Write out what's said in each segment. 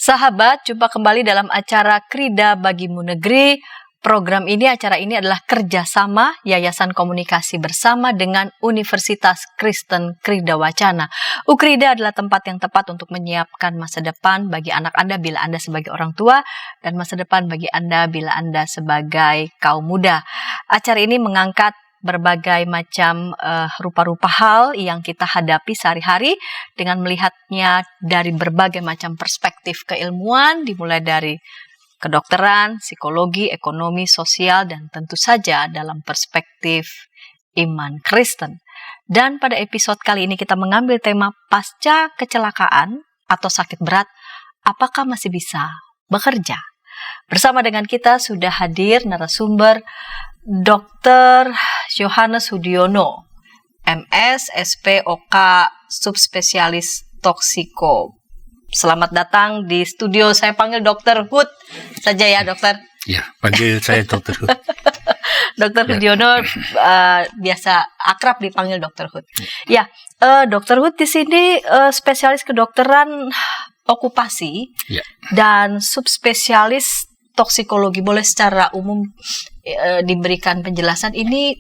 Sahabat, jumpa kembali dalam acara Krida Bagimu Negeri. Acara ini adalah kerjasama Yayasan Komunikasi Bersama dengan Universitas Kristen Krida Wacana. Ukrida adalah tempat yang tepat untuk menyiapkan masa depan bagi anak Anda bila Anda sebagai orang tua, dan masa depan bagi Anda bila Anda sebagai kaum muda. Acara ini mengangkat berbagai macam rupa-rupa hal yang kita hadapi sehari-hari dengan melihatnya dari berbagai macam perspektif keilmuan, dimulai dari kedokteran, psikologi, ekonomi, sosial, dan tentu saja dalam perspektif iman Kristen. Dan pada episode kali ini kita mengambil tema pasca kecelakaan atau sakit berat, apakah masih bisa bekerja? Bersama dengan kita sudah hadir narasumber Dr. Yohanes Hudiono, MS, SPOK, subspesialis toksiko. Selamat datang di studio. Saya panggil Dr. Hud saja ya, dokter. Ya, panggil saya Dr. Hud. Dr. Hudiono biasa akrab dipanggil Dr. Hud. Ya, Dr. Hud di sini spesialis kedokteran okupasi dan subspesialis toksikologi. Boleh secara umum diberikan penjelasan ini,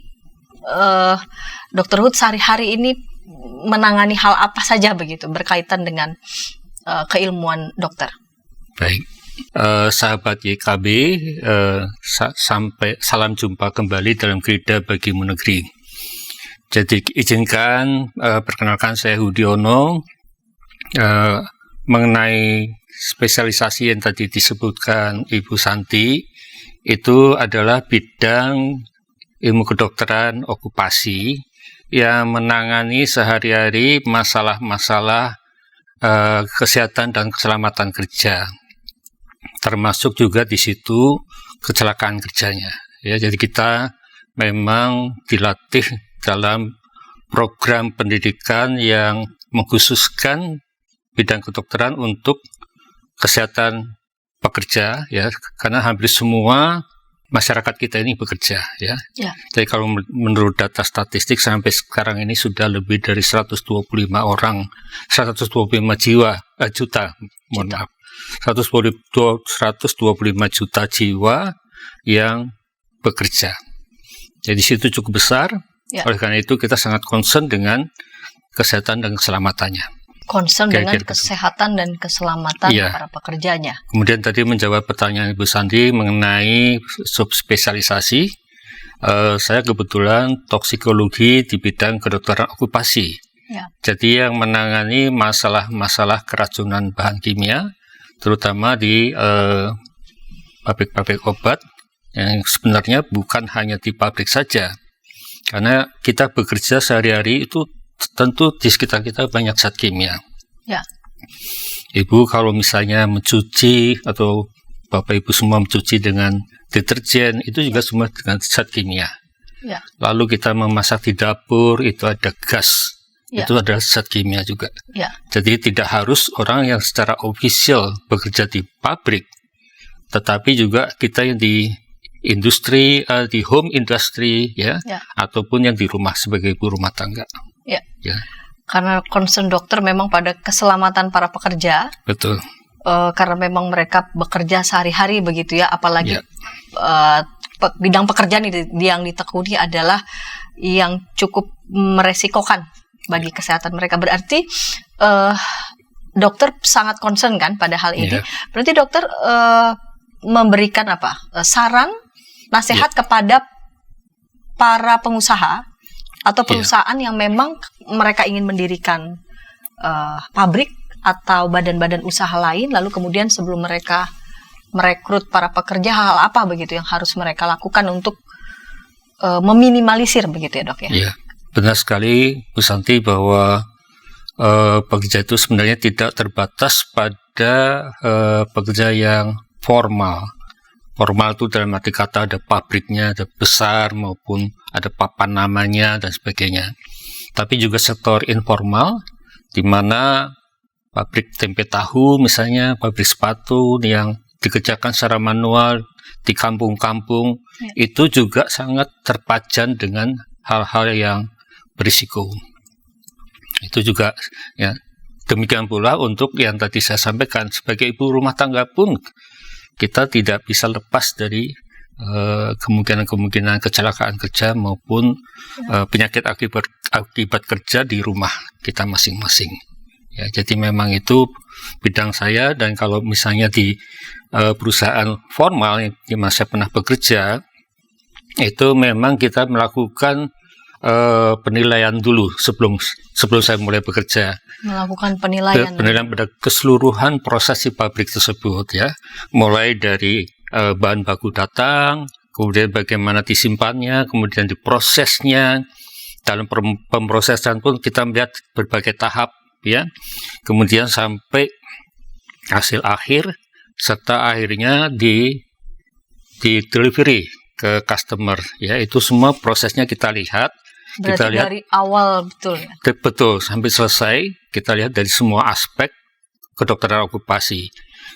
Dr. Hud sehari-hari ini menangani hal apa saja begitu berkaitan dengan keilmuan dokter? Baik, sahabat YKB, sampai salam jumpa kembali dalam Krida Bagimu Negeri. Jadi izinkan perkenalkan saya Hudiono, mengenai spesialisasi yang tadi disebutkan Ibu Santi, itu adalah bidang ilmu kedokteran okupasi yang menangani sehari-hari masalah-masalah kesehatan dan keselamatan kerja, termasuk juga di situ kecelakaan kerjanya. Ya, jadi kita memang dilatih dalam program pendidikan yang mengkhususkan bidang kedokteran untuk kesehatan pekerja, ya, karena hampir semua masyarakat kita ini bekerja, ya. Jadi kalau menurut data statistik sampai sekarang ini sudah lebih dari 125 juta jiwa yang bekerja. Jadi situ cukup besar. Oleh karena itu kita sangat concern dengan kesehatan dan keselamatannya. Concern dengan kesehatan dan keselamatan para pekerjanya. Kemudian tadi menjawab pertanyaan Ibu Sandi mengenai subspesialisasi, saya kebetulan toksikologi di bidang kedokteran okupasi. Jadi yang menangani masalah-masalah keracunan bahan kimia, terutama di pabrik-pabrik obat, yang sebenarnya bukan hanya di pabrik saja, karena kita bekerja sehari-hari itu tentu di sekitar kita banyak zat kimia. Ibu kalau misalnya mencuci, atau Bapak Ibu semua mencuci dengan deterjen, itu juga semua dengan zat kimia. Lalu kita memasak di dapur, itu ada gas, itu adalah zat kimia juga. Jadi tidak harus orang yang secara ofisial bekerja di pabrik, tetapi juga kita yang di industri, di home industry, ataupun yang di rumah sebagai ibu rumah tangga. Karena concern dokter memang pada keselamatan para pekerja. Betul. Karena memang mereka bekerja sehari-hari begitu ya, apalagi bidang pekerjaan yang ditekuni adalah yang cukup meresikokan bagi kesehatan mereka. Berarti dokter sangat concern kan pada hal ini. Berarti dokter memberikan saran, nasihat kepada para pengusaha atau perusahaan yang memang mereka ingin mendirikan pabrik atau badan-badan usaha lain, lalu kemudian sebelum mereka merekrut para pekerja, hal apa begitu yang harus mereka lakukan untuk meminimalisir begitu ya, Dok ya? Iya, benar sekali Bu Santi bahwa pekerja itu sebenarnya tidak terbatas pada pekerja yang formal. Formal itu dalam arti kata ada pabriknya, ada besar maupun ada papan namanya dan sebagainya. Tapi juga sektor informal, di mana pabrik tempe tahu misalnya, pabrik sepatu yang dikerjakan secara manual di kampung-kampung, itu juga sangat terpajan dengan hal-hal yang berisiko. Itu juga ya demikian pula untuk yang tadi saya sampaikan, sebagai ibu rumah tangga pun kita tidak bisa lepas dari kemungkinan kecelakaan kerja maupun penyakit akibat kerja di rumah kita masing-masing. Ya, jadi memang itu bidang saya, dan kalau misalnya di perusahaan formal yang saya pernah bekerja, itu memang kita melakukan penilaian dulu sebelum saya mulai bekerja. Melakukan penilaian pada keseluruhan proses di pabrik tersebut, ya, mulai dari bahan baku datang, kemudian bagaimana disimpannya, kemudian diprosesnya. Dalam pemrosesan pun kita melihat berbagai tahap, ya, kemudian sampai hasil akhir, serta akhirnya di delivery ke customer, ya, itu semua prosesnya kita lihat. Berarti kita lihat dari awal, betul ya? Betul, sampai selesai kita lihat dari semua aspek kedokteran okupasi.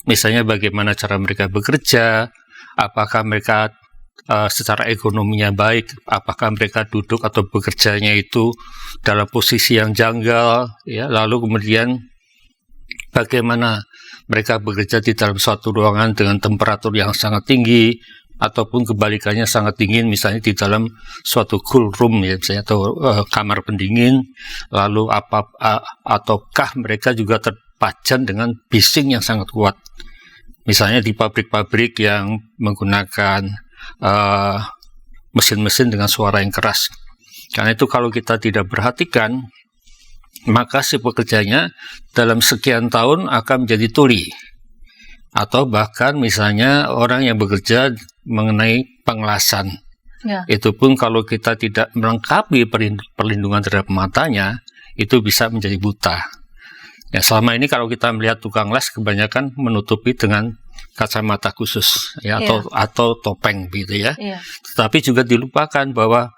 Misalnya bagaimana cara mereka bekerja, apakah mereka secara ekonominya baik, apakah mereka duduk atau bekerjanya itu dalam posisi yang janggal, ya, lalu kemudian bagaimana mereka bekerja di dalam suatu ruangan dengan temperatur yang sangat tinggi, ataupun kebalikannya sangat dingin, misalnya di dalam suatu cool room, ya, misalnya, atau kamar pendingin, lalu ataukah mereka juga terpajan dengan bising yang sangat kuat, misalnya di pabrik-pabrik yang menggunakan mesin-mesin dengan suara yang keras. Karena itu kalau kita tidak perhatikan, maka si pekerjanya dalam sekian tahun akan menjadi tuli. Atau bahkan misalnya orang yang bekerja mengenai pengelasan. Ya. Itu pun kalau kita tidak melengkapi perlindungan terhadap matanya, itu bisa menjadi buta. Ya, selama ini kalau kita melihat tukang las kebanyakan menutupi dengan kacamata khusus, ya, atau topeng gitu, ya. Tetapi juga dilupakan bahwa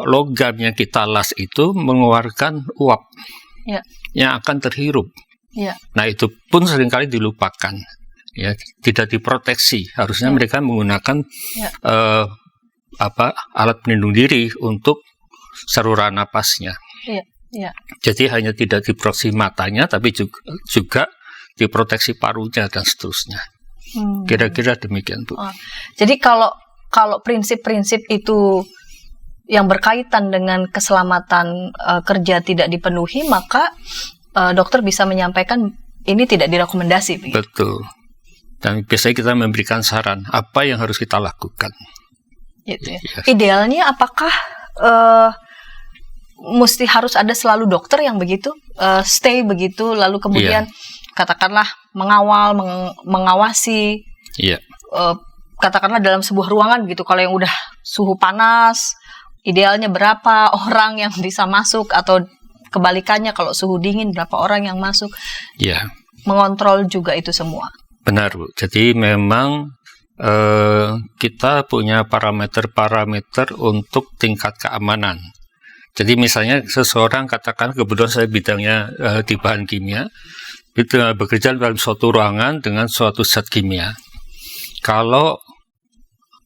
logam yang kita las itu mengeluarkan uap yang akan terhirup. Nah, itu pun seringkali dilupakan, ya, tidak diproteksi. Harusnya mereka menggunakan alat pelindung diri untuk saluran napasnya. Jadi hanya tidak diproteksi matanya, tapi juga diproteksi parunya dan seterusnya. Kira-kira demikian, Bu. Jadi kalau prinsip-prinsip itu yang berkaitan dengan keselamatan kerja tidak dipenuhi, maka dokter bisa menyampaikan ini tidak direkomendasi. Begitu? Betul. Dan biasanya kita memberikan saran apa yang harus kita lakukan. Gitu, ya. Idealnya apakah mesti harus ada selalu dokter yang begitu stay begitu, lalu kemudian katakanlah mengawasi, katakanlah dalam sebuah ruangan gitu, kalau yang udah suhu panas idealnya berapa orang yang bisa masuk, atau kebalikannya kalau suhu dingin berapa orang yang masuk, mengontrol juga itu semua. Benar, Bu. Jadi memang kita punya parameter-parameter untuk tingkat keamanan. Jadi misalnya seseorang, katakan kebetulan saya bidangnya di bahan kimia, itu bekerja dalam suatu ruangan dengan suatu zat kimia.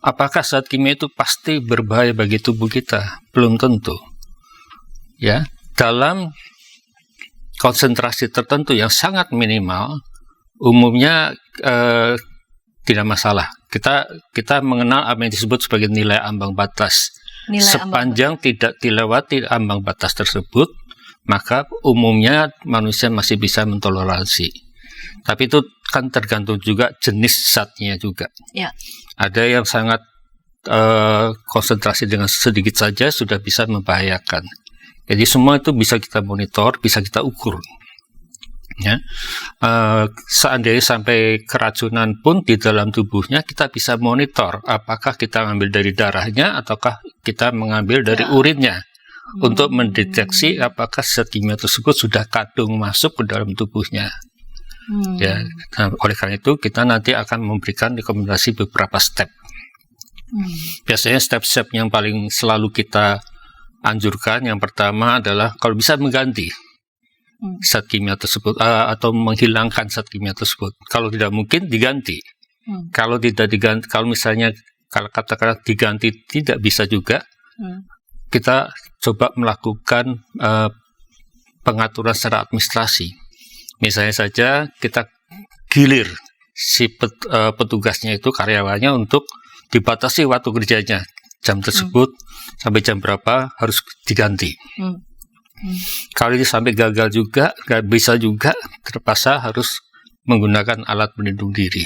Apakah zat kimia itu pasti berbahaya bagi tubuh kita? Belum tentu. Ya, dalam konsentrasi tertentu yang sangat minimal, umumnya tidak masalah. Kita mengenal apa yang disebut sebagai nilai ambang batas. Sepanjang tidak dilewati ambang batas tersebut, maka umumnya manusia masih bisa mentoleransi. Tapi itu kan tergantung juga jenis zatnya juga. Ada yang sangat konsentrasi dengan sedikit saja sudah bisa membahayakan. Jadi semua itu bisa kita monitor, bisa kita ukur. Ya. Seandainya sampai keracunan pun di dalam tubuhnya, kita bisa monitor apakah kita mengambil dari darahnya ataukah kita mengambil dari urinnya untuk mendeteksi apakah zat kimia tersebut sudah kadung masuk ke dalam tubuhnya. Ya, nah, oleh karena itu kita nanti akan memberikan rekomendasi beberapa step. Biasanya step-step yang paling selalu kita anjurkan, yang pertama adalah kalau bisa mengganti zat kimia tersebut atau menghilangkan zat kimia tersebut. Kalau tidak mungkin diganti. Kalau tidak diganti, kalau misalnya kalau katakanlah diganti tidak bisa juga, kita coba melakukan pengaturan secara administrasi. Misalnya saja kita gilir si petugasnya itu, karyawannya, untuk dibatasi waktu kerjanya. Jam tersebut sampai jam berapa harus diganti. Kalau ini sampai gagal juga, nggak bisa juga, terpaksa harus menggunakan alat pelindung diri.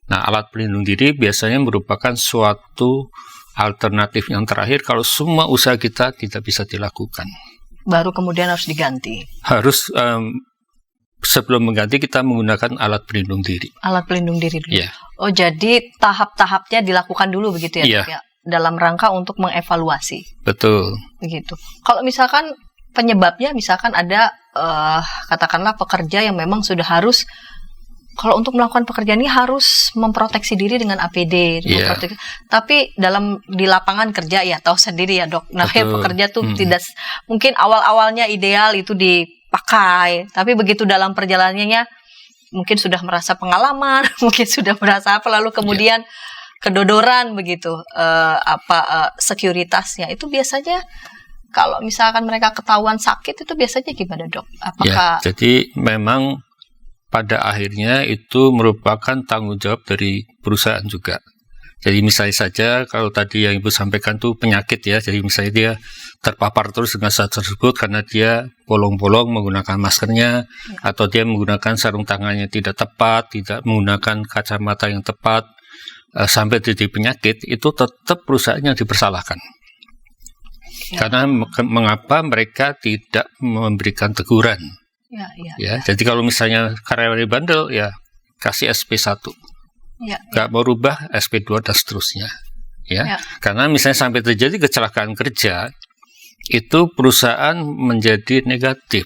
Nah, alat pelindung diri biasanya merupakan suatu alternatif yang terakhir kalau semua usaha kita tidak bisa dilakukan. Baru kemudian harus diganti. Harus sebelum mengganti kita menggunakan alat pelindung diri. Alat pelindung diri dulu. Yeah. Oh, jadi tahap-tahapnya dilakukan dulu begitu ya, Yeah. Dok, ya? Dalam rangka untuk mengevaluasi. Betul. Begitu. Kalau misalkan penyebabnya, misalkan ada katakanlah pekerja yang memang sudah harus, kalau untuk melakukan pekerjaan ini harus memproteksi diri dengan APD, memproteksi. Tapi di lapangan kerja ya tahu sendiri ya, Dok. Nah, pekerja tuh tidak mungkin awal-awalnya ideal itu dipakai, tapi begitu dalam perjalanannya mungkin sudah merasa pengalaman, mungkin sudah merasa apa, lalu kemudian kedodoran begitu sekuritasnya. Itu biasanya kalau misalkan mereka ketahuan sakit itu biasanya gimana, Dok? Apakah jadi memang pada akhirnya itu merupakan tanggung jawab dari perusahaan juga. Jadi misalnya saja kalau tadi yang Ibu sampaikan itu penyakit ya, jadi misalnya dia terpapar terus dengan zat tersebut karena dia bolong-bolong menggunakan maskernya, atau dia menggunakan sarung tangannya tidak tepat, tidak menggunakan kacamata yang tepat, sampai jadi penyakit, itu tetap perusahaan yang dipersalahkan. Karena mengapa mereka tidak memberikan teguran? Jadi kalau misalnya karyawan bandel, ya kasih SP1, nggak mau rubah SP2 dan seterusnya. Karena misalnya sampai terjadi kecelakaan kerja, itu perusahaan menjadi negatif.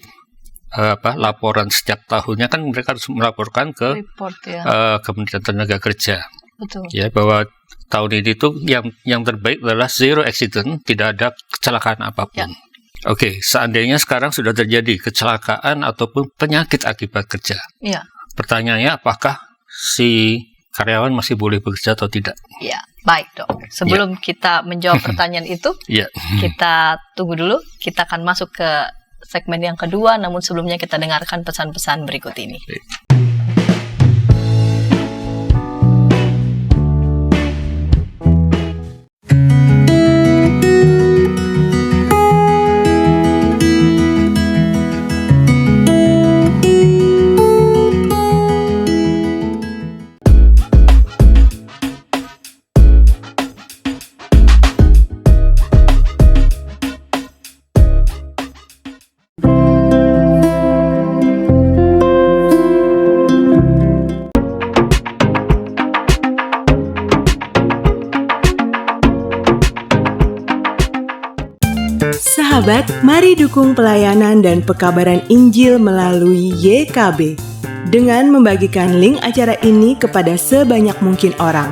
Laporan setiap tahunnya kan mereka harus melaporkan ke Kementerian Tenaga Kerja. Betul. Ya, bahwa tahun ini tuh yang terbaik adalah zero accident, tidak ada kecelakaan apapun. Oke, seandainya sekarang sudah terjadi kecelakaan ataupun penyakit akibat kerja. Pertanyaannya, apakah si karyawan masih boleh bekerja atau tidak? Ya, baik, Dok. Sebelum kita menjawab pertanyaan itu, kita tunggu dulu. Kita akan masuk ke segmen yang kedua, namun sebelumnya kita dengarkan pesan-pesan berikut ini. Sahabat, mari dukung pelayanan dan pekabaran Injil melalui YKB dengan membagikan link acara ini kepada sebanyak mungkin orang.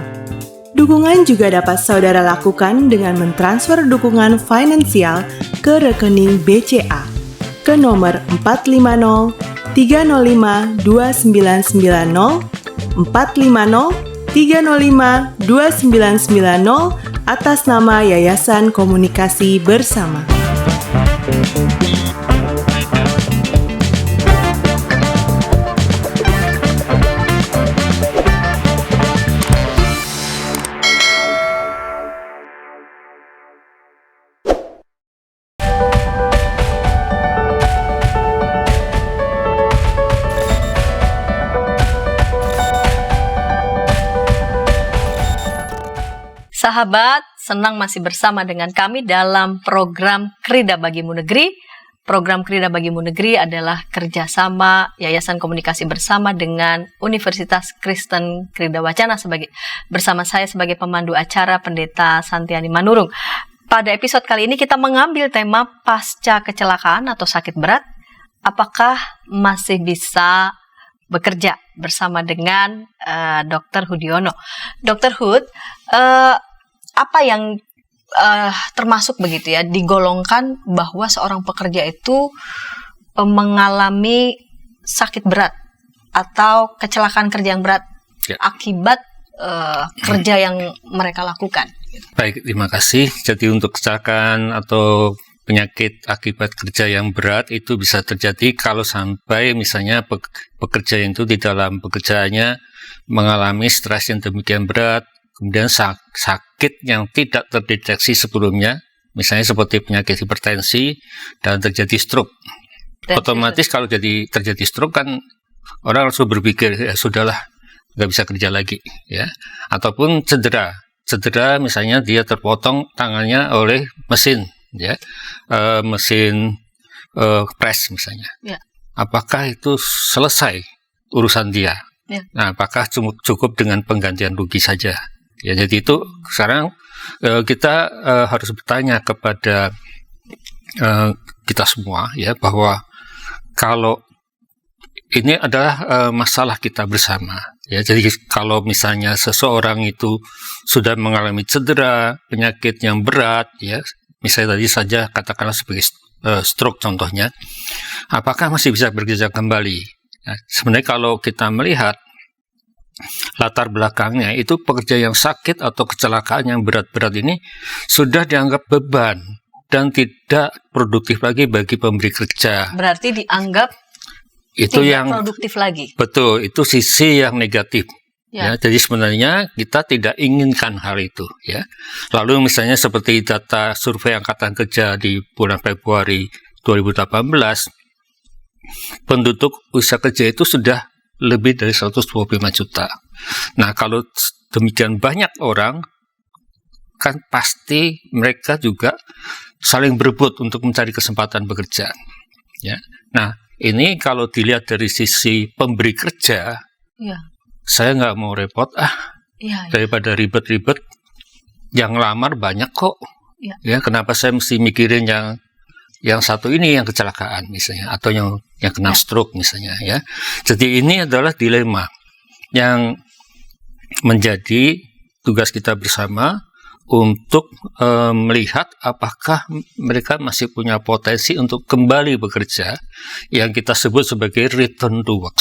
Dukungan juga dapat saudara lakukan dengan mentransfer dukungan finansial ke rekening BCA ke nomor 450 305 2990 450 305 2990 atas nama Yayasan Komunikasi Bersama. Sahabat, senang masih bersama dengan kami dalam program Krida Bagimu Negeri. Program Krida Bagimu Negeri adalah kerjasama Yayasan Komunikasi Bersama dengan Universitas Kristen Krida Wacana bersama saya sebagai pemandu acara Pendeta Santiani Manurung. Pada episode kali ini kita mengambil tema pasca kecelakaan atau sakit berat. Apakah masih bisa bekerja bersama dengan Dr. Hudiono? Dr. Hud, apa yang termasuk begitu ya digolongkan bahwa seorang pekerja itu mengalami sakit berat atau kecelakaan kerja yang berat akibat kerja yang mereka lakukan? Baik, terima kasih. Jadi untuk kecelakaan atau penyakit akibat kerja yang berat itu bisa terjadi kalau sampai misalnya pekerja itu di dalam pekerjaannya mengalami stres yang demikian berat, kemudian sakit yang tidak terdeteksi sebelumnya, misalnya seperti penyakit hipertensi dan terjadi stroke. Otomatis kalau terjadi stroke kan orang langsung berpikir ya sudahlah, nggak bisa kerja lagi, ya. Ataupun cedera misalnya dia terpotong tangannya oleh mesin, ya, mesin press misalnya. Ya. Apakah itu selesai urusan dia? Ya. Nah, apakah cukup dengan penggantian rugi saja? Ya, jadi itu sekarang kita harus bertanya kepada kita semua, ya, bahwa kalau ini adalah masalah kita bersama, ya. Jadi kalau misalnya seseorang itu sudah mengalami cedera, penyakit yang berat, ya, misalnya tadi saja katakanlah sebagai stroke contohnya, apakah masih bisa bekerja kembali? Nah, sebenarnya kalau kita melihat latar belakangnya, itu pekerja yang sakit atau kecelakaan yang berat-berat ini sudah dianggap beban dan tidak produktif lagi bagi pemberi kerja. Berarti dianggap itu tidak yang produktif lagi. Betul, itu sisi yang negatif. Ya, jadi sebenarnya kita tidak inginkan hal itu, ya. Lalu misalnya seperti data survei Angkatan Kerja di bulan Februari 2018, penduduk usia kerja itu sudah lebih dari 125 juta. Nah, kalau demikian banyak orang, kan pasti mereka juga saling berebut untuk mencari kesempatan bekerja, ya. Nah, ini kalau dilihat dari sisi pemberi kerja, ya, saya nggak mau repot, daripada ribet-ribet, yang lamar banyak kok, ya, kenapa saya mesti mikirin yang satu ini yang kecelakaan misalnya, atau yang kena stroke misalnya, ya. Jadi ini adalah dilema yang menjadi tugas kita bersama untuk melihat apakah mereka masih punya potensi untuk kembali bekerja, yang kita sebut sebagai return to work.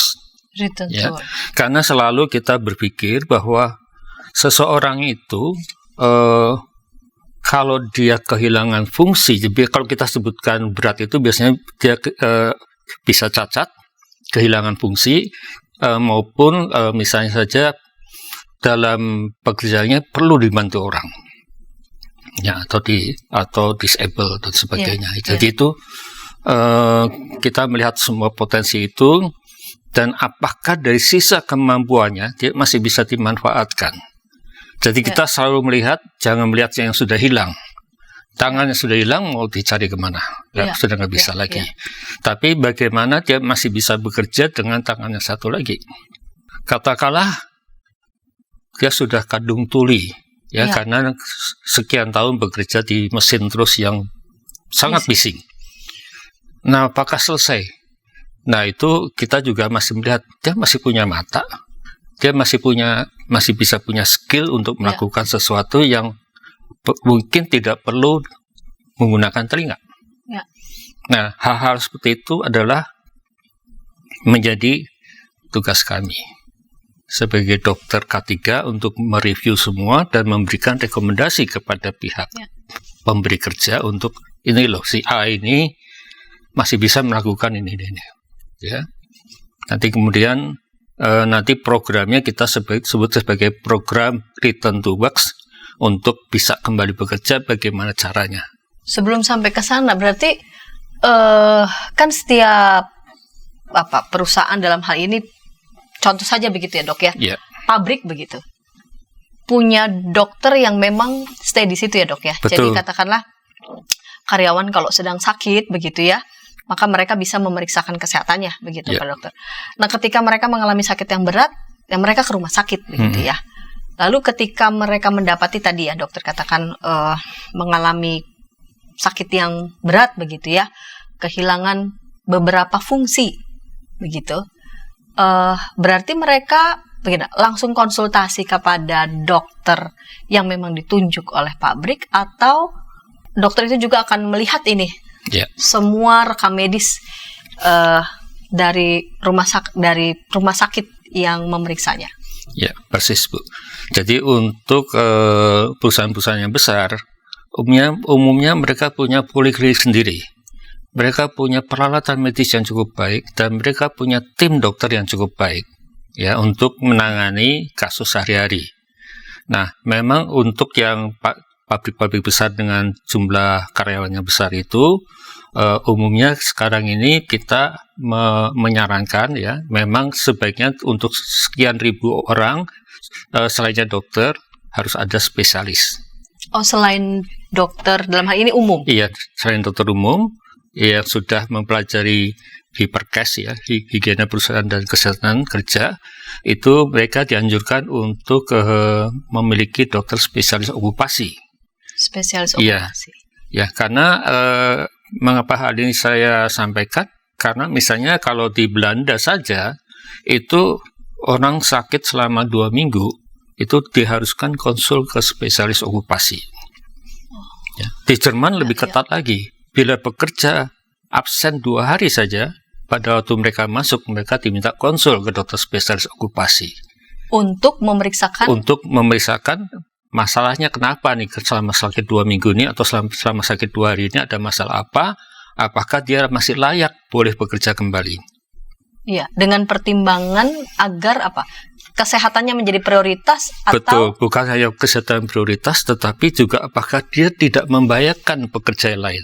Karena selalu kita berpikir bahwa seseorang itu kalau dia kehilangan fungsi, jadi kalau kita sebutkan berat itu biasanya dia bisa cacat, kehilangan fungsi, maupun misalnya saja dalam pekerjaannya perlu dibantu orang, ya, atau disable dan sebagainya. Jadi itu kita melihat semua potensi itu, dan apakah dari sisa kemampuannya dia masih bisa dimanfaatkan. Jadi kita selalu melihat, jangan melihat yang sudah hilang. Tangan yang sudah hilang mau dicari kemana? Sudah nggak bisa lagi. Tapi bagaimana dia masih bisa bekerja dengan tangan yang satu lagi? Katakanlah dia sudah kadung tuli, ya, karena sekian tahun bekerja di mesin terus yang sangat bising. Nah, apakah selesai? Nah, itu kita juga masih melihat dia masih punya mata, dia masih bisa punya skill untuk melakukan sesuatu yang mungkin tidak perlu menggunakan telinga. Nah, hal-hal seperti itu adalah menjadi tugas kami sebagai dokter K3 untuk mereview semua dan memberikan rekomendasi kepada pihak pemberi kerja untuk ini loh, si A ini masih bisa melakukan ini. Ya. Nanti kemudian nanti programnya kita sebut sebagai program return to work untuk bisa kembali bekerja, bagaimana caranya. Sebelum sampai ke sana berarti kan setiap perusahaan dalam hal ini, contoh saja begitu ya, Dok, ya. Pabrik begitu. Punya dokter yang memang stay di situ ya, Dok, ya. Betul. Jadi katakanlah karyawan kalau sedang sakit begitu ya, maka mereka bisa memeriksakan kesehatannya begitu, Pak Dokter. Nah, ketika mereka mengalami sakit yang berat, ya mereka ke rumah sakit begitu ya. Lalu ketika mereka mendapati tadi ya, dokter katakan mengalami sakit yang berat begitu ya, kehilangan beberapa fungsi begitu, berarti mereka langsung konsultasi kepada dokter yang memang ditunjuk oleh pabrik, atau dokter itu juga akan melihat ini semua rekam medis dari rumah sakit yang memeriksanya. Ya, persis, Bu. Jadi untuk perusahaan-perusahaan yang besar, umumnya mereka punya poliklinik sendiri. Mereka punya peralatan medis yang cukup baik dan mereka punya tim dokter yang cukup baik ya untuk menangani kasus sehari-hari. Nah, memang untuk yang pabrik-pabrik besar dengan jumlah karyawannya besar itu umumnya sekarang ini kita menyarankan ya, memang sebaiknya untuk sekian ribu orang selainnya dokter harus ada spesialis. Oh, selain dokter dalam hal ini umum? Iya, selain dokter umum yang sudah mempelajari Hiperkes ya, higiena perusahaan dan kesehatan kerja, itu mereka dianjurkan untuk memiliki dokter spesialis okupasi. Spesialis Iya, okupasi. ya karena mengapa hal ini saya sampaikan? Karena misalnya kalau di Belanda saja itu orang sakit selama 2 minggu itu diharuskan konsul ke spesialis okupasi. Ya. Di Jerman lebih ketat lagi. Bila bekerja absen 2 hari saja, pada waktu mereka masuk, mereka diminta konsul ke dokter spesialis okupasi. Untuk memeriksakan masalahnya kenapa nih selama sakit 2 minggu ini atau selama sakit 2 hari ini ada masalah apa? Apakah dia masih layak boleh bekerja kembali? Iya, dengan pertimbangan agar apa? Kesehatannya menjadi prioritas atau... Betul, bukan hanya kesehatan prioritas, tetapi juga apakah dia tidak membahayakan pekerja lain.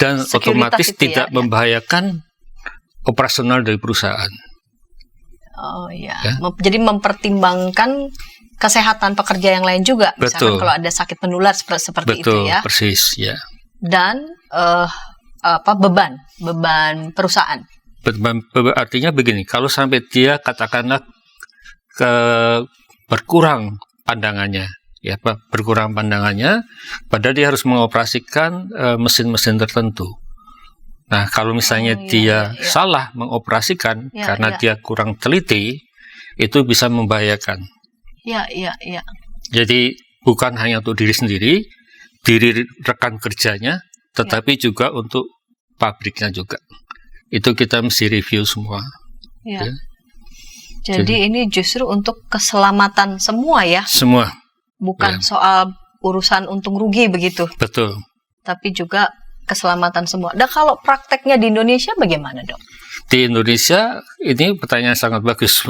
Dan otomatis tidak membahayakan operasional dari perusahaan. Oh iya, ya? Jadi mempertimbangkan kesehatan pekerja yang lain juga. Misalkan kalau ada sakit menular seperti itu ya. Betul, persis, ya. Dan beban perusahaan. Artinya begini, kalau sampai dia katakanlah berkurang pandangannya, ya berkurang pandangannya, padahal dia harus mengoperasikan mesin-mesin tertentu. Nah, kalau misalnya dia salah mengoperasikan karena dia kurang teliti, itu bisa membahayakan. Iya. Jadi bukan hanya untuk diri sendiri, diri rekan kerjanya, tetapi juga untuk pabriknya juga. Itu kita mesti review semua. Ya. Jadi ini justru untuk keselamatan semua ya? Semua. Bukan soal urusan untung rugi begitu? Betul. Tapi juga keselamatan semua. Dan kalau prakteknya di Indonesia bagaimana, Dok? Di Indonesia, ini pertanyaan sangat bagus.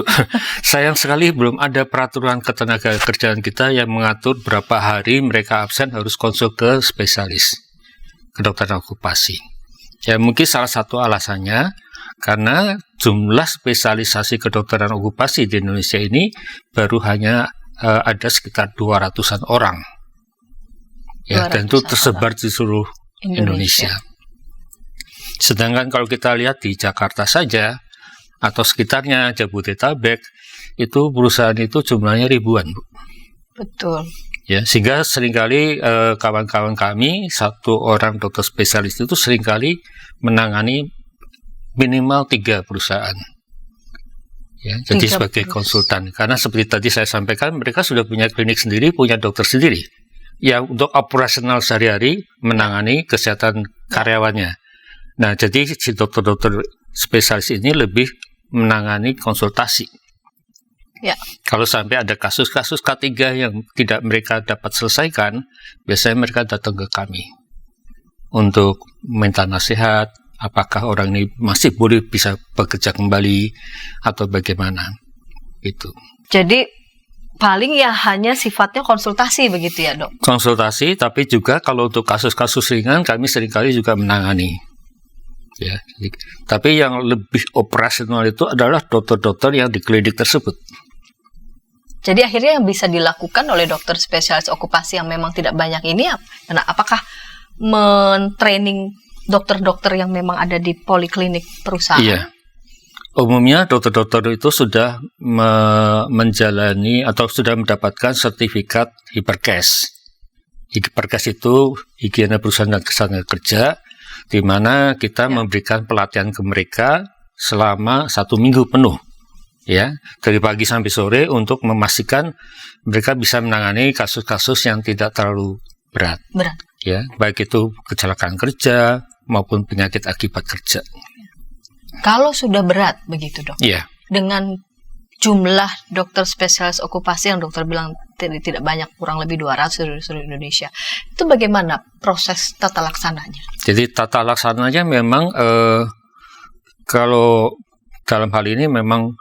Sayang sekali belum ada peraturan ketenagakerjaan kita yang mengatur berapa hari mereka absen harus konsul ke spesialis kedokteran okupasi. Ya mungkin salah satu alasannya karena jumlah spesialisasi kedokteran okupasi di Indonesia ini baru hanya ada sekitar 200-an orang. Ya, dan itu tersebar di seluruh Indonesia. Sedangkan kalau kita lihat di Jakarta saja atau sekitarnya Jabodetabek, itu perusahaan itu jumlahnya ribuan, Bu. Betul. Ya, sehingga seringkali kawan-kawan kami, 1 orang dokter spesialis itu seringkali menangani minimal 3 perusahaan. Ya, jadi sebagai konsultan. Karena seperti tadi saya sampaikan, mereka sudah punya klinik sendiri, punya dokter sendiri. Ya, untuk operasional sehari-hari menangani kesehatan karyawannya. Nah, jadi si dokter-dokter spesialis ini lebih menangani konsultasi. Ya. Kalau sampai ada kasus-kasus K3 yang tidak mereka dapat selesaikan, biasanya mereka datang ke kami untuk minta nasihat, apakah orang ini masih boleh bisa bekerja kembali atau bagaimana. Itu. Jadi paling ya hanya sifatnya konsultasi begitu ya, Dok? Konsultasi, tapi juga kalau untuk kasus-kasus ringan kami seringkali juga menangani. Ya, tapi yang lebih operasional itu adalah dokter-dokter yang di klinik tersebut. Jadi akhirnya yang bisa dilakukan oleh dokter spesialis okupasi yang memang tidak banyak ini, apakah men-training dokter-dokter yang memang ada di poliklinik perusahaan? Iya. Umumnya dokter-dokter itu sudah menjalani atau sudah mendapatkan sertifikat Hiperkes. Hiperkes itu higiena perusahaan dan kesehatan kerja, di mana kita memberikan pelatihan ke mereka selama 1 minggu penuh. Ya, dari pagi sampai sore untuk memastikan mereka bisa menangani kasus-kasus yang tidak terlalu berat. Ya, baik itu kecelakaan kerja maupun penyakit akibat kerja. Kalau sudah berat begitu, Dok? Iya. Dengan jumlah dokter spesialis okupasi yang dokter bilang tidak banyak, kurang lebih 200 di seluruh Indonesia. Itu bagaimana proses tata laksananya? Jadi tata laksananya memang kalau dalam hal ini memang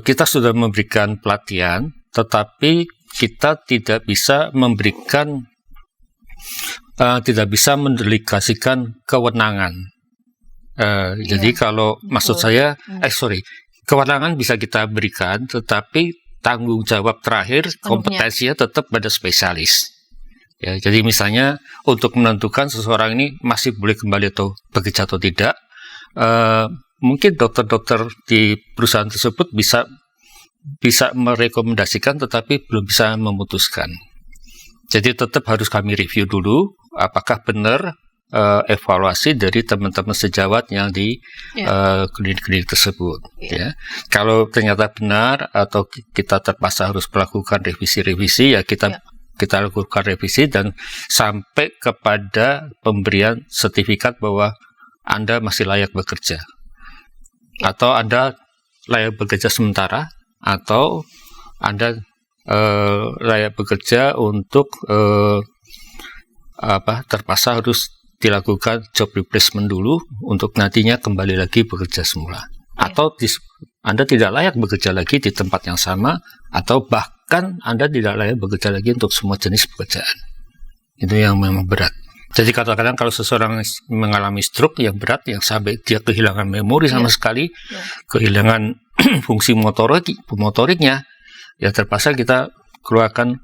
kita sudah memberikan pelatihan, tetapi kita tidak bisa memberikan, tidak bisa mendelegasikan kewenangan. Jadi kalau maksud saya, kewenangan bisa kita berikan, tetapi tanggung jawab terakhir, kompetensinya tetap pada spesialis. Ya, jadi misalnya untuk menentukan seseorang ini masih boleh kembali atau bekerja atau tidak, mungkin dokter-dokter di perusahaan tersebut bisa merekomendasikan, tetapi belum bisa memutuskan. Jadi tetap harus kami review dulu apakah benar evaluasi dari teman-teman sejawat yang di klinik-klinik tersebut. Ya. Kalau ternyata benar atau kita terpaksa harus melakukan revisi-revisi, ya kita lakukan revisi dan sampai kepada pemberian sertifikat bahwa Anda masih layak bekerja. Atau Anda layak bekerja sementara, atau Anda layak bekerja untuk terpaksa harus dilakukan job replacement dulu untuk nantinya kembali lagi bekerja semula. Atau Anda tidak layak bekerja lagi di tempat yang sama, atau bahkan Anda tidak layak bekerja lagi untuk semua jenis pekerjaan. Itu yang memang berat. Jadi kadang-kadang kalau seseorang mengalami stroke yang berat, yang sampai dia kehilangan memori sama sekali, kehilangan fungsi motoriknya, ya terpaksa kita keluarkan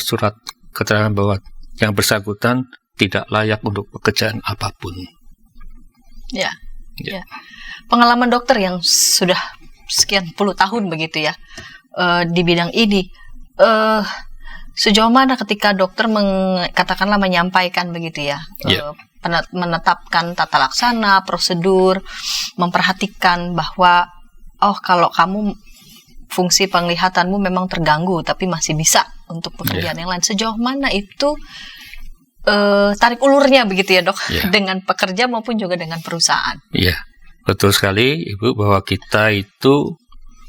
surat keterangan bahwa yang bersangkutan tidak layak untuk pekerjaan apapun. Ya. Pengalaman dokter yang sudah sekian puluh tahun begitu ya di bidang ini, sejauh mana ketika dokter katakanlah menyampaikan begitu ya, menetapkan tata laksana, prosedur, memperhatikan bahwa kalau kamu fungsi penglihatanmu memang terganggu tapi masih bisa untuk pekerjaan yang lain, sejauh mana itu tarik ulurnya begitu ya dok, dengan pekerja maupun juga dengan perusahaan. Iya, betul sekali Ibu, bahwa kita itu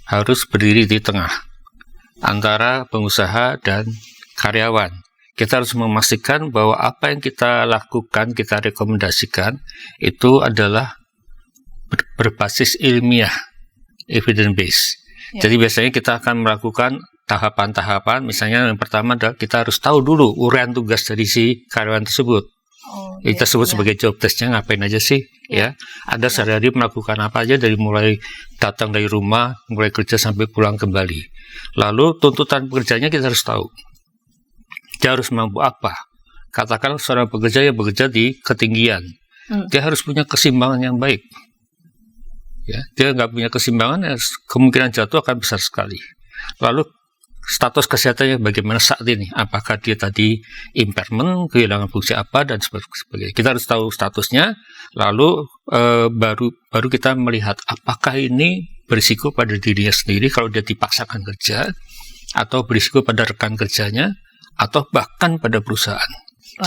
harus berdiri di tengah antara pengusaha dan karyawan. Kita harus memastikan bahwa apa yang kita lakukan, kita rekomendasikan itu adalah berbasis ilmiah, evidence based. Jadi biasanya kita akan melakukan tahapan-tahapan. Misalnya yang pertama adalah kita harus tahu dulu uraian tugas dari si karyawan tersebut. Kita sebut sebagai job testnya ngapain aja sih, ya. Anda sehari-hari melakukan apa aja, dari mulai datang dari rumah, mulai kerja sampai pulang kembali. Lalu tuntutan pekerjaannya kita harus tahu. Dia harus mampu apa? Katakan seorang pekerja yang bekerja di ketinggian, dia harus punya keseimbangan yang baik. Ya, dia nggak punya keseimbangan, ya, kemungkinan jatuh akan besar sekali. Lalu status kesehatannya bagaimana saat ini? Apakah dia tadi impairment, kehilangan fungsi apa, dan sebagainya. Kita harus tahu statusnya, lalu baru kita melihat apakah ini berisiko pada dirinya sendiri kalau dia dipaksakan kerja, atau berisiko pada rekan kerjanya, atau bahkan pada perusahaan.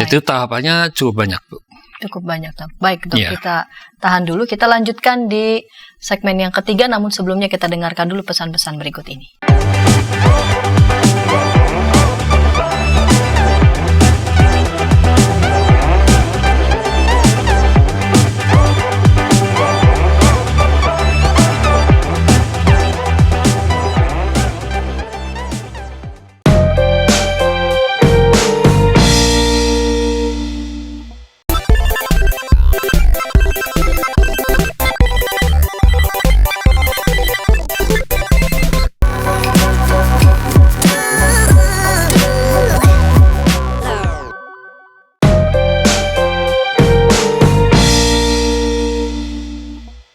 Jadi tahapannya cukup banyak, Bu. Cukup banyak, dok. Baik, dok, kita tahan dulu. Kita lanjutkan di segmen yang ketiga, namun sebelumnya kita dengarkan dulu pesan-pesan berikut ini.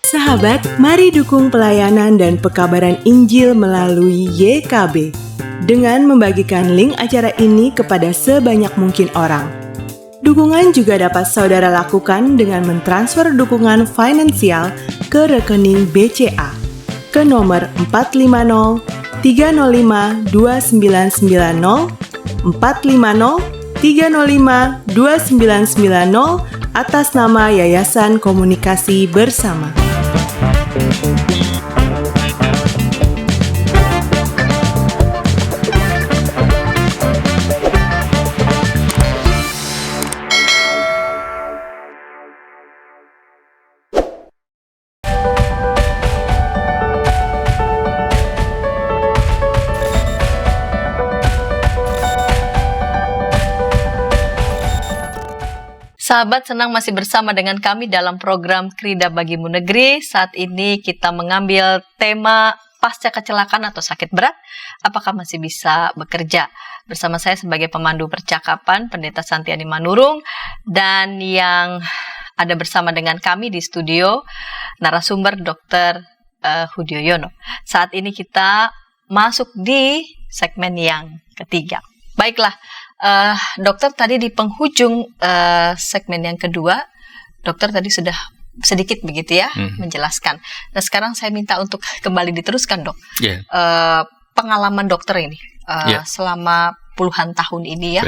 Sahabat, mari dukung pelayanan dan pekabaran Injil melalui YKB dengan membagikan link acara ini kepada sebanyak mungkin orang. Dukungan juga dapat saudara lakukan dengan mentransfer dukungan finansial ke rekening BCA ke nomor 450 305 2990 450 305 2990 atas nama Yayasan Komunikasi Bersama. Sahabat, senang masih bersama dengan kami dalam program Krida Bagimu Negeri. Saat ini kita mengambil tema pasca kecelakaan atau sakit berat, apakah masih bisa bekerja? Bersama saya sebagai pemandu percakapan, Pendeta Santiani Manurung, dan yang ada bersama dengan kami di studio, narasumber Dr. Hudioyono. Saat ini kita masuk di segmen yang ketiga. Baiklah, dokter, tadi di penghujung segmen yang kedua, dokter tadi sudah sedikit begitu ya menjelaskan. Nah, sekarang saya minta untuk kembali diteruskan, dok. Pengalaman dokter ini selama puluhan tahun ini ya,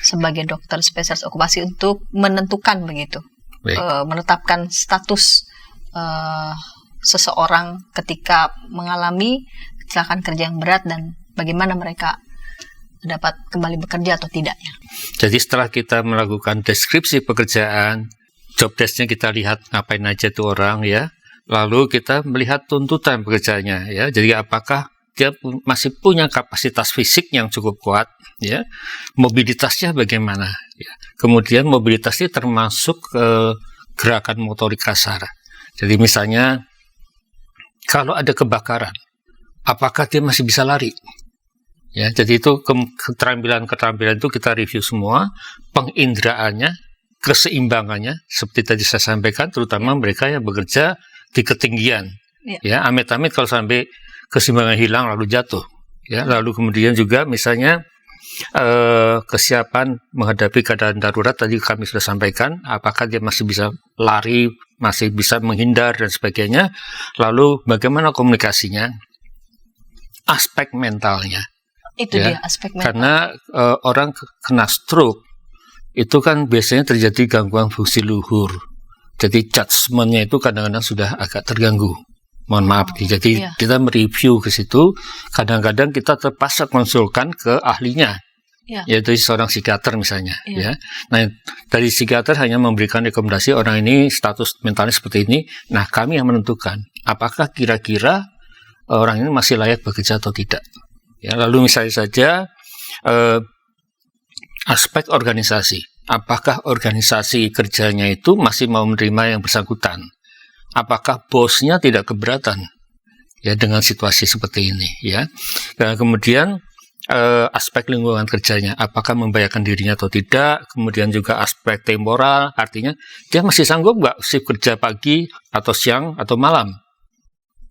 sebagai dokter spesialis okupasi untuk menentukan begitu, menetapkan status seseorang ketika mengalami kecelakaan kerja yang berat dan bagaimana mereka dapat kembali bekerja atau tidak ya. Jadi setelah kita melakukan deskripsi pekerjaan, job desk-nya kita lihat ngapain aja tuh orang ya, lalu kita melihat tuntutan pekerjaannya ya. Jadi apakah dia masih punya kapasitas fisik yang cukup kuat ya, mobilitasnya bagaimana ya. Kemudian mobilitas ini termasuk gerakan motorik kasar. Jadi misalnya kalau ada kebakaran, apakah dia masih bisa lari? Ya, jadi itu keterampilan itu kita review semua, pengindraannya, keseimbangannya, seperti tadi saya sampaikan, terutama mereka yang bekerja di ketinggian. Ya, amit-amit kalau sampai keseimbangan hilang lalu jatuh. Ya, lalu kemudian juga misalnya kesiapan menghadapi keadaan darurat tadi kami sudah sampaikan, apakah dia masih bisa lari, masih bisa menghindar dan sebagainya. Lalu bagaimana komunikasinya, aspek mentalnya. Itu ya, dia aspek mental. Karena orang kena stroke itu kan biasanya terjadi gangguan fungsi luhur. Jadi judgement-nya itu kadang-kadang sudah agak terganggu. Mohon maaf. Jadi kita mereview ke situ. Kadang-kadang kita terpaksa konsulkan ke ahlinya, yaitu seorang psikiater misalnya. Ya. Nah, dari psikiater hanya memberikan rekomendasi orang ini status mentalnya seperti ini. Nah, kami yang menentukan apakah kira-kira orang ini masih layak bekerja atau tidak. Ya, lalu misalnya saja aspek organisasi. Apakah organisasi kerjanya itu masih mau menerima yang bersangkutan? Apakah bosnya tidak keberatan ya dengan situasi seperti ini ya? Dan kemudian aspek lingkungan kerjanya, apakah membahayakan dirinya atau tidak? Kemudian juga aspek temporal, artinya dia masih sanggup nggak shift kerja pagi atau siang atau malam?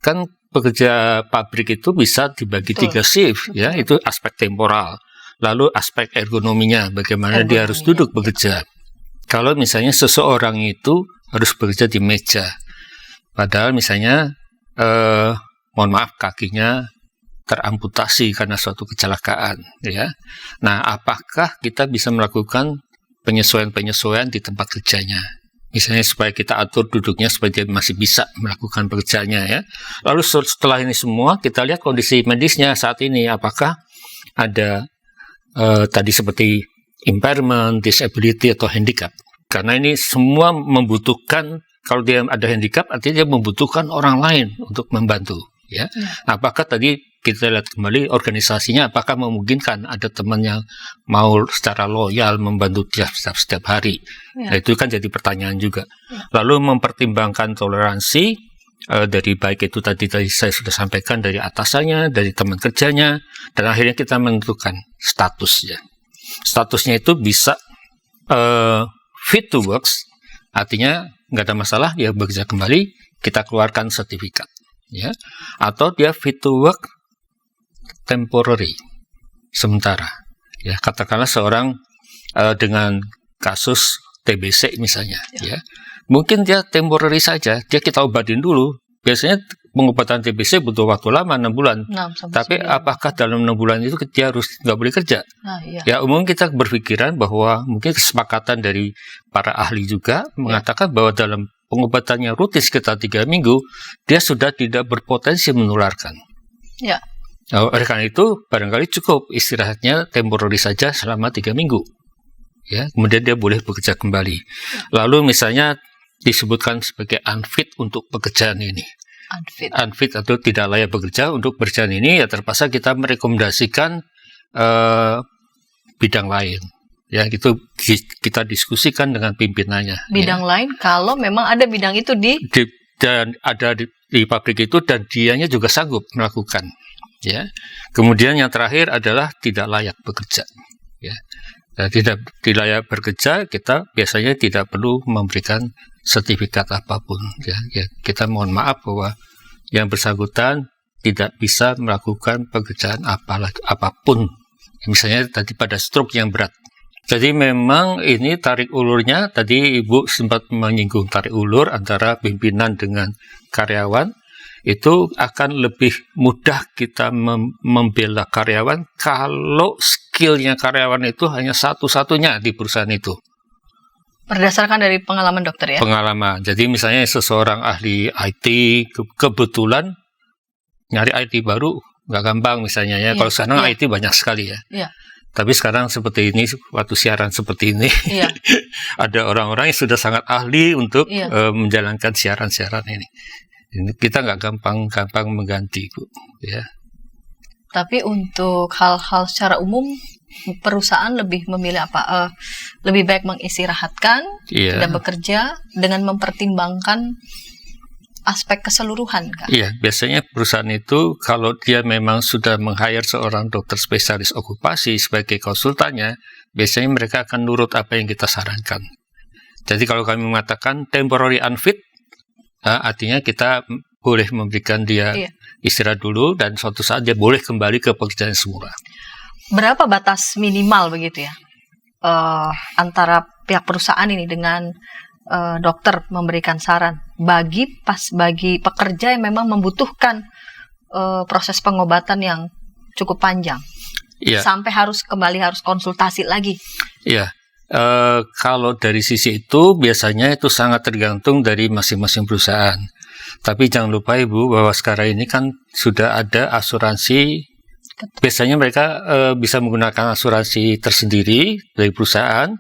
Kan pekerja pabrik itu bisa dibagi 3 shift ya, itu aspek temporal. Lalu aspek ergonominya, bagaimana dia harus duduk bekerja. Kalau misalnya seseorang itu harus bekerja di meja, padahal misalnya mohon maaf kakinya teramputasi karena suatu kecelakaan ya. Nah, apakah kita bisa melakukan penyesuaian-penyesuaian di tempat kerjanya? Misalnya supaya kita atur duduknya supaya dia masih bisa melakukan pekerjaannya ya. Lalu setelah ini semua kita lihat kondisi medisnya saat ini, apakah ada tadi seperti impairment, disability atau handicap. Karena ini semua membutuhkan, kalau dia ada handicap artinya dia membutuhkan orang lain untuk membantu ya. Nah, apakah tadi kita lihat kembali organisasinya, apakah memungkinkan ada teman yang mau secara loyal membantu dia setiap hari. Nah, itu kan jadi pertanyaan juga. Lalu mempertimbangkan toleransi dari baik itu tadi saya sudah sampaikan, dari atasannya, dari teman kerjanya, dan akhirnya kita menentukan statusnya. Statusnya itu bisa fit to work, artinya nggak ada masalah, dia bekerja kembali, kita keluarkan sertifikat. Ya, atau dia fit to work temporary, sementara. Ya, katakanlah seorang dengan kasus TBC misalnya, ya, mungkin dia temporary saja, dia kita obatin dulu. Biasanya pengobatan TBC butuh waktu lama 6 bulan. Tapi apakah dalam 6 bulan itu dia harus nggak boleh kerja? Ya, umum kita berpikiran bahwa mungkin kesepakatan dari para ahli juga mengatakan bahwa dalam pengobatannya rutin sekitar 3 minggu, dia sudah tidak berpotensi menularkan. Ya. Nah, oleh karena itu, barangkali cukup istirahatnya temporary saja selama 3 minggu. Ya, kemudian dia boleh bekerja kembali. Lalu misalnya disebutkan sebagai unfit untuk pekerjaan ini. Unfit atau tidak layak bekerja untuk pekerjaan ini, ya terpaksa kita merekomendasikan bidang lain. Ya, itu kita diskusikan dengan pimpinannya. Bidang lain kalau memang ada bidang itu dan ada di pabrik itu dan dianya juga sanggup melakukan. Ya. Kemudian yang terakhir adalah tidak layak bekerja. Ya. Dan tidak layak bekerja, kita biasanya tidak perlu memberikan sertifikat apapun. Ya. Kita mohon maaf bahwa yang bersangkutan tidak bisa melakukan pekerjaan apapun. Misalnya tadi pada stroke yang berat. Jadi memang ini tarik ulurnya, tadi Ibu sempat menyinggung tarik ulur antara pimpinan dengan karyawan. Itu akan lebih mudah kita membela karyawan kalau skillnya karyawan itu hanya satu-satunya di perusahaan itu. Berdasarkan dari pengalaman dokter ya? Pengalaman. Jadi misalnya seseorang ahli IT, kebetulan nyari IT baru nggak gampang misalnya ya. Kalau sekarang IT banyak sekali ya. Iya. Tapi sekarang seperti ini, waktu siaran seperti ini, ada orang-orang yang sudah sangat ahli untuk menjalankan siaran-siaran ini. Kita nggak gampang mengganti, Bu. Ya. Tapi untuk hal-hal secara umum, perusahaan lebih memilih apa? Lebih baik mengistirahatkan, tidak bekerja, dengan mempertimbangkan aspek keseluruhan, Kak? Iya, biasanya perusahaan itu kalau dia memang sudah meng-hire seorang dokter spesialis okupasi sebagai konsultannya, biasanya mereka akan nurut apa yang kita sarankan. Jadi kalau kami mengatakan temporary unfit, artinya kita boleh memberikan dia istirahat dulu dan suatu saat dia boleh kembali ke pekerjaan semula. Berapa batas minimal begitu ya antara pihak perusahaan ini dengan dokter memberikan saran bagi pekerja yang memang membutuhkan proses pengobatan yang cukup panjang sampai harus konsultasi lagi? Iya. Kalau dari sisi itu biasanya itu sangat tergantung dari masing-masing perusahaan. Tapi jangan lupa Ibu bahwa sekarang ini kan sudah ada asuransi. Biasanya mereka bisa menggunakan asuransi tersendiri dari perusahaan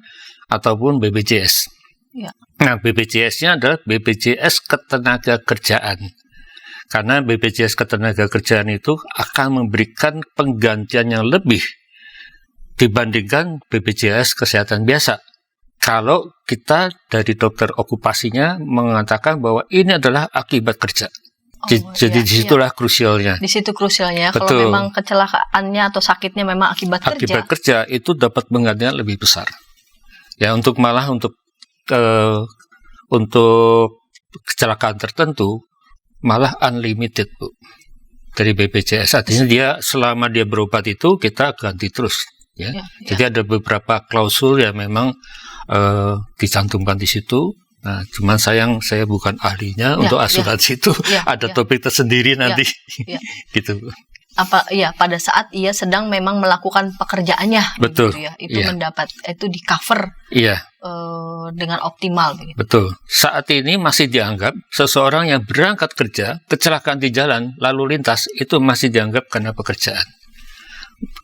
ataupun BPJS. Ya. Nah, BPJS-nya adalah BPJS Ketenagakerjaan. Karena BPJS Ketenagakerjaan itu akan memberikan penggantian yang lebih dibandingkan BPJS Kesehatan biasa. Kalau kita dari dokter okupasinya mengatakan bahwa ini adalah akibat kerja. Jadi disitulah krusialnya. Di situ krusialnya. Kalau memang kecelakaannya atau sakitnya memang akibat kerja. Akibat kerja itu dapat penggantian lebih besar. Ya, untuk kecelakaan tertentu malah unlimited, Bu. Dari BPJS. Artinya dia selama dia berobat itu kita ganti terus. Ya. Jadi ada beberapa klausul yang memang dicantumkan di situ. Nah, cuman sayang saya bukan ahlinya untuk asuransi itu. Ada topik tersendiri nanti. Gitu. Pada saat ia sedang memang melakukan pekerjaannya. Betul. Gitu ya. Itu mendapat itu di cover dengan optimal. Begitu. Betul. Saat ini masih dianggap seseorang yang berangkat kerja kecelakaan di jalan lalu lintas itu masih dianggap karena pekerjaan.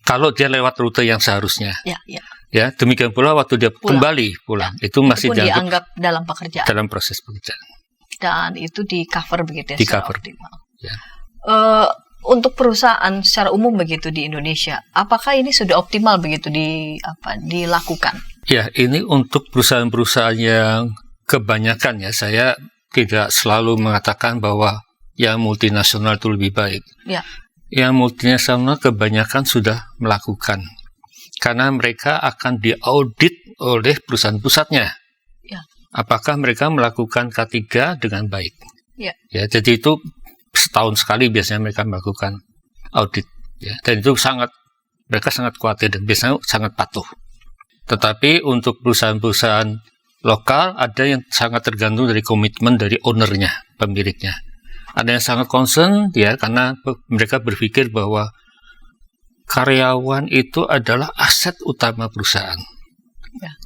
Kalau dia lewat rute yang seharusnya. Ya, demikian pula waktu dia kembali pulang, itu masih dianggap dalam pekerjaan. Dalam proses pekerjaan. Dan itu di cover begitu ya. Di cover. Optimal. Ya. Untuk perusahaan secara umum begitu di Indonesia, apakah ini sudah optimal begitu dilakukan? Ya, ini untuk perusahaan-perusahaan yang kebanyakan ya, saya tidak selalu mengatakan bahwa yang multinasional itu lebih baik. Ya. Yang multinasional kebanyakan sudah melakukan. Karena mereka akan diaudit oleh perusahaan pusatnya. Ya. Apakah mereka melakukan K3 dengan baik? Ya. Ya, jadi itu setahun sekali biasanya mereka melakukan audit. Ya. Dan itu mereka sangat khawatir dan biasanya sangat patuh. Tetapi untuk perusahaan-perusahaan lokal ada yang sangat tergantung dari komitmen dari ownernya, pemiliknya. Ada yang sangat concern ya karena mereka berpikir bahwa karyawan itu adalah aset utama perusahaan.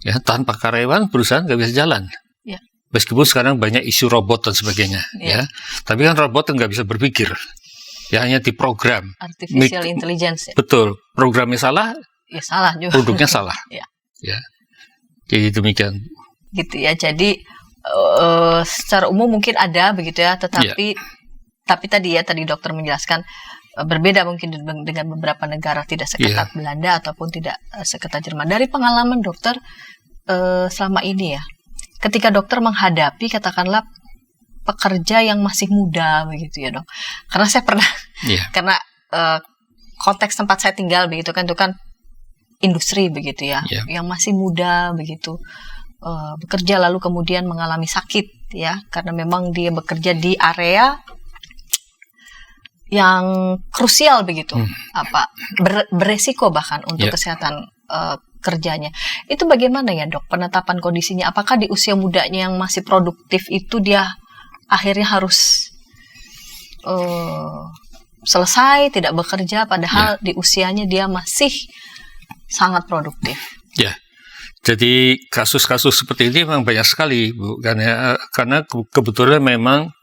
Ya, tanpa karyawan perusahaan nggak bisa jalan. Ya. Meskipun sekarang banyak isu robot dan sebagainya. Ya, tapi kan robot nggak bisa berpikir. Ya, hanya diprogram. Artificial intelligence. Ya? Betul. Programnya salah. Ya salah juga. Produknya salah. Ya. Jadi demikian. Gitu ya. Jadi secara umum mungkin ada begitu ya, tetapi tapi tadi dokter menjelaskan berbeda mungkin dengan beberapa negara, tidak seketat Belanda ataupun tidak seketat Jerman. Dari pengalaman dokter selama ini ya, ketika dokter menghadapi katakanlah pekerja yang masih muda begitu ya dok, karena saya pernah karena konteks tempat saya tinggal begitu kan, itu kan industri begitu ya, yang masih muda begitu bekerja lalu kemudian mengalami sakit ya, karena memang dia bekerja di area yang krusial begitu, beresiko bahkan untuk kesehatan kerjanya. Itu bagaimana ya dok penetapan kondisinya? Apakah di usia mudanya yang masih produktif itu dia akhirnya harus selesai tidak bekerja, padahal di usianya dia masih sangat produktif? Jadi kasus-kasus seperti ini memang banyak sekali, Bu, karena kebetulan memang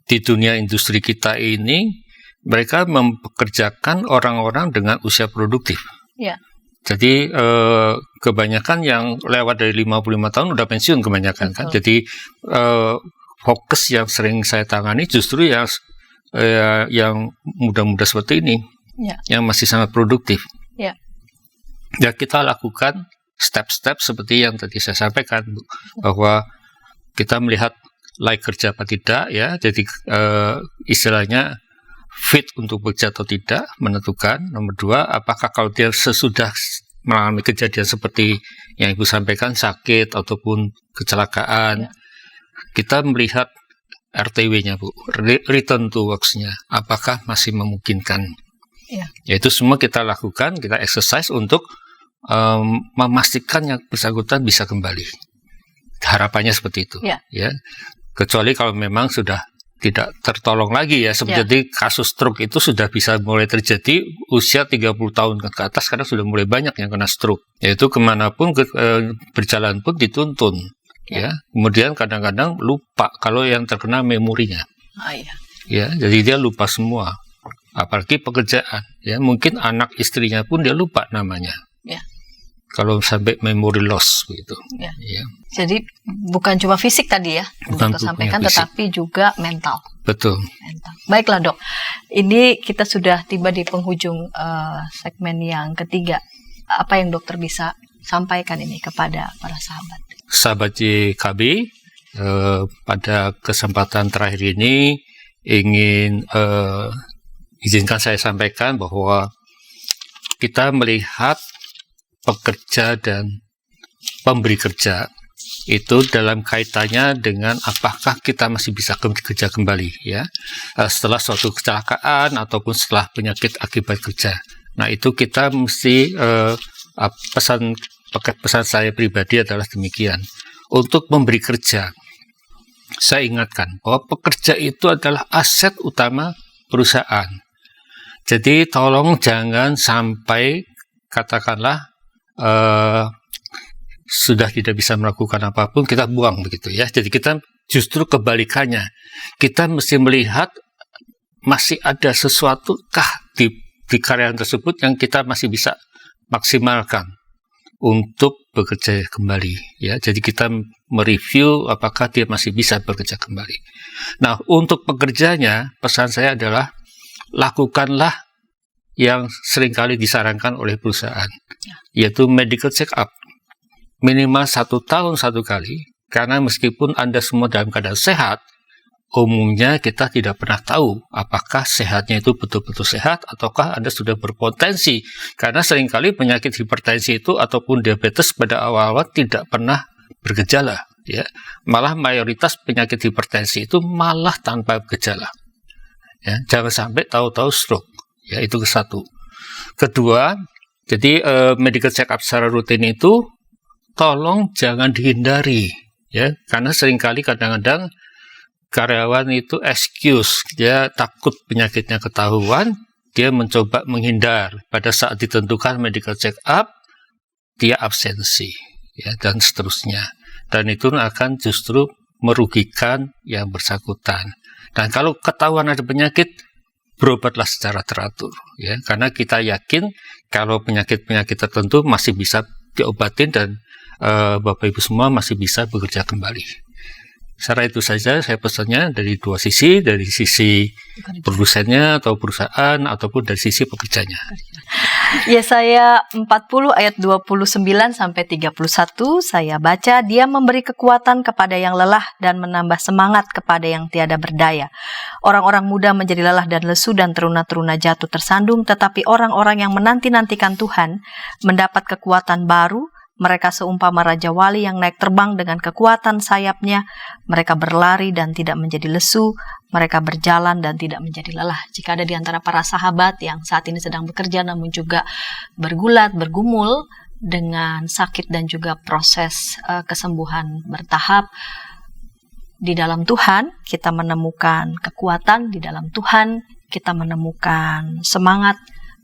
di dunia industri kita ini mereka mempekerjakan orang-orang dengan usia produktif. Jadi kebanyakan yang lewat dari 55 tahun udah pensiun kebanyakan kan. Jadi fokus yang sering saya tangani justru yang muda-muda seperti ini, yang masih sangat produktif. Ya kita lakukan step-step seperti yang tadi saya sampaikan, Bu, bahwa kita melihat layak kerja apa tidak ya. Jadi istilahnya fit untuk bekerja atau tidak, menentukan. Nomor 2, apakah kalau dia sesudah mengalami kejadian seperti yang Ibu sampaikan, sakit ataupun kecelakaan, kita melihat RTW-nya, Bu, return to works-nya, apakah masih memungkinkan. Yaitu semua kita lakukan, kita exercise untuk memastikan yang bersangkutan bisa kembali. Harapannya seperti itu. Ya. Kecuali kalau memang sudah tidak tertolong lagi ya, seperti kasus stroke itu sudah bisa mulai terjadi usia 30 tahun ke atas, karena sudah mulai banyak yang kena stroke. Yaitu kemanapun berjalan pun dituntun. Ya. Kemudian kadang-kadang lupa kalau yang terkena memorinya. Ya, jadi dia lupa semua. Apalagi pekerjaan. Ya, mungkin anak istrinya pun dia lupa namanya. Kalau sampai memory loss gitu. Jadi bukan cuma fisik tadi ya, dokter sampaikan, tetapi juga mental. Betul. Baiklah dok, ini kita sudah tiba di penghujung segmen yang ketiga. Apa yang dokter bisa sampaikan ini kepada para sahabat? Sahabat YKB, pada kesempatan terakhir ini ingin izinkan saya sampaikan bahwa kita melihat pekerja dan pemberi kerja itu dalam kaitannya dengan apakah kita masih bisa bekerja kembali ya, setelah suatu kecelakaan ataupun setelah penyakit akibat kerja. Nah itu kita mesti pesan saya pribadi adalah demikian. Untuk memberi kerja, saya ingatkan bahwa pekerja itu adalah aset utama perusahaan. Jadi tolong jangan sampai katakanlah sudah tidak bisa melakukan apapun, kita buang begitu ya. Jadi kita justru kebalikannya. Kita mesti melihat masih ada sesuatu di karyawan tersebut yang kita masih bisa maksimalkan untuk bekerja kembali ya. Jadi kita mereview apakah dia masih bisa bekerja kembali. Nah, untuk pekerjanya, pesan saya adalah lakukanlah yang seringkali disarankan oleh perusahaan, yaitu medical check up minimal 1 tahun 1 kali, karena meskipun Anda semua dalam keadaan sehat, umumnya kita tidak pernah tahu apakah sehatnya itu betul-betul sehat ataukah Anda sudah berpotensi, karena seringkali penyakit hipertensi itu ataupun diabetes pada awal-awal tidak pernah bergejala ya. Malah mayoritas penyakit hipertensi itu malah tanpa gejala ya. Jangan sampai tahu-tahu stroke. Ya, itu satu. Kedua, jadi medical check up secara rutin itu tolong jangan dihindari ya, karena seringkali kadang-kadang karyawan itu excuse, dia takut penyakitnya ketahuan, dia mencoba menghindar. Pada saat ditentukan medical check up, dia absensi ya, dan seterusnya. Dan itu akan justru merugikan yang bersangkutan. Dan kalau ketahuan ada penyakit, berobatlah secara teratur ya, karena kita yakin kalau penyakit-penyakit tertentu masih bisa diobatin dan Bapak Ibu semua masih bisa bekerja kembali. Secara itu saja saya pesannya dari dua sisi, dari sisi produsennya atau perusahaan ataupun dari sisi pekerjanya. Yesaya 40 ayat 29 sampai 31 saya baca, dia memberi kekuatan kepada yang lelah dan menambah semangat kepada yang tiada berdaya. Orang-orang muda menjadi lelah dan lesu dan teruna-teruna jatuh tersandung, tetapi orang-orang yang menanti-nantikan Tuhan mendapat kekuatan baru. Mereka seumpama Raja Wali yang naik terbang dengan kekuatan sayapnya. Mereka berlari dan tidak menjadi lesu. Mereka berjalan dan tidak menjadi lelah. Jika ada di antara para sahabat yang saat ini sedang bekerja namun juga bergulat, bergumul dengan sakit dan juga proses kesembuhan bertahap, di dalam Tuhan kita menemukan kekuatan, di dalam Tuhan kita menemukan semangat.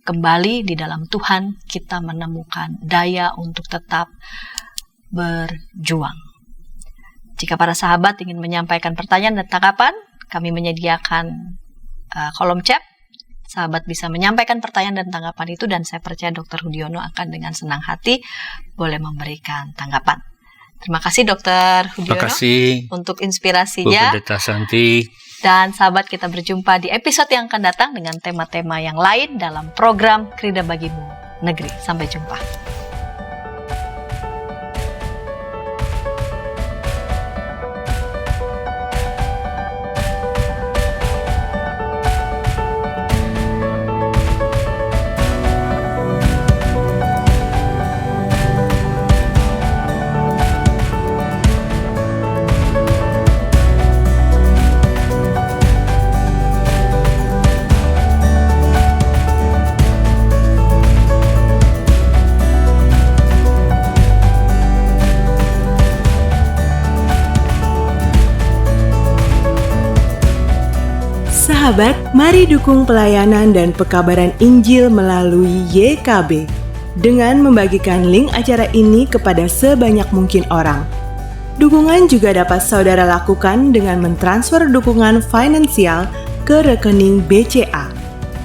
Kembali di dalam Tuhan kita menemukan daya untuk tetap berjuang. Jika para sahabat ingin menyampaikan pertanyaan dan tanggapan, kami menyediakan kolom chat. Sahabat bisa menyampaikan pertanyaan dan tanggapan itu, dan saya percaya Dr. Hudiono akan dengan senang hati boleh memberikan tanggapan. Terima kasih Dr. Hudiono. Terima kasih untuk inspirasinya. Bu Pendeta Santi. Dan sahabat, kita berjumpa di episode yang akan datang dengan tema-tema yang lain dalam program Krida Bagimu Negeri. Sampai jumpa. Sahabat, mari dukung pelayanan dan pekabaran Injil melalui YKB dengan membagikan link acara ini kepada sebanyak mungkin orang. Dukungan juga dapat saudara lakukan dengan mentransfer dukungan finansial ke rekening BCA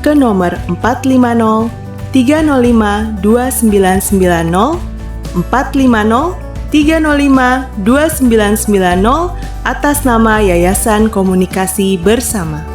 ke nomor 450 305 2990 450 305 2990 atas nama Yayasan Komunikasi Bersama.